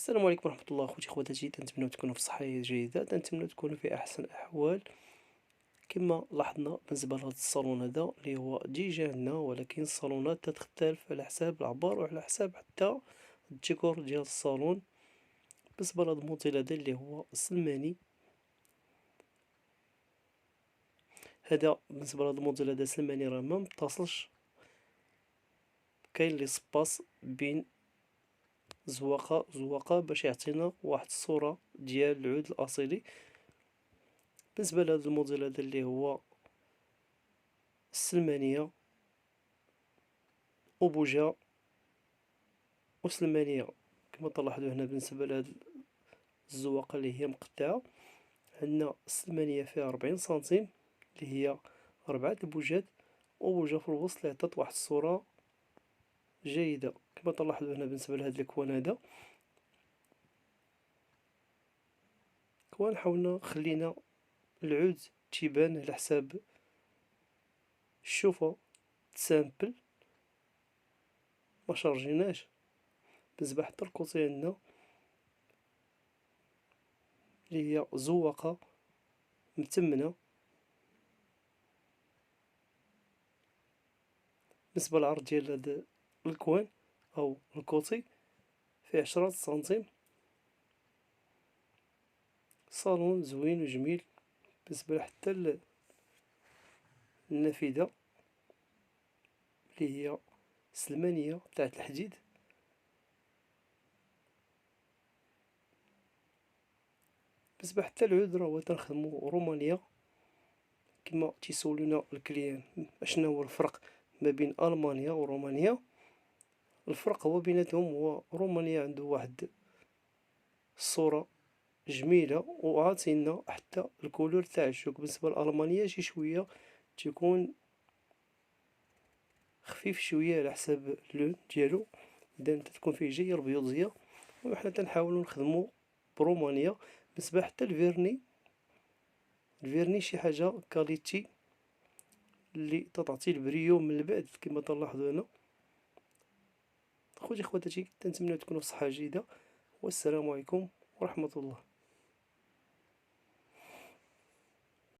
السلام عليكم ورحمة الله خوتي خواتاتي، كنتمنى تكونوا في صحة جيدة، كنتمنى تكونوا في أحسن الأحوال. كما لاحظنا بالنسبة لهذا الصالون هذا اللي هو ديجا عندنا، ولكن الصالونات تختلف على حساب العبار وعلى حساب حتى الديكور ديال الصالون. بالنسبة لهذا الموديل هذا اللي هو سلماني، هذا بالنسبة لهذا الموديل هذا سلماني راه متصلش، كاين لي سباس بين زواقة باش يعطينا واحد الصورة ديال العود الأصيلي. بالنسبة لهذا الموديل هذا اللي هو السلمانية أبوجة وسلمانية، كما تلاحظوا هنا بالنسبة لهاد الزواقة اللي هي مقطعة، عندنا السلمانية فيها 40 سنتيم اللي هي 4 البوجات، وبوجة في الوسط اللي عطات واحد الصورة جيدة. كما تلاحظوا هنا بالنسبة لهاد الكوان هذا، كوان حاولنا خلينا العود تيبان على حساب الشوفة تسامبل، ما شارجيناش. بالنسبة حتى الكوتي عندنا اللي هي زواقة متمنة. بالنسبة للعرض ديال هاد الكوان أو الكوتي فيه 10 سنتيم. صالون زوين وجميل. بالنسبة حتى النافذة اللي هي سلمانية تاعت الحديد. بالنسبة حتى العود راهو تنخدمو رومانيا، كما تيسولونا الكليان اشنو هو الفرق ما بين ألمانيا ورومانيا. الفرق هو بيناتهم هو رومانيا عنده واحد الصورة جميلة وعاطينا حتى الكولور تاع الشوك. بالنسبة لألمانيا شي شوية تيكون خفيف شوية على حساب اللون ديالو، إذا تكون فيه جاية البيوضية، وحنا تنحاولو نخدمو برومانيا. بالنسبة حتى الفيرني شي حاجة كاليتي اللي تعطي البريو من البعد كما تلاحظوا هنا. خوتي خواتاتي، كنتمنى تكونوا في صحة جيدة، والسلام عليكم ورحمة الله.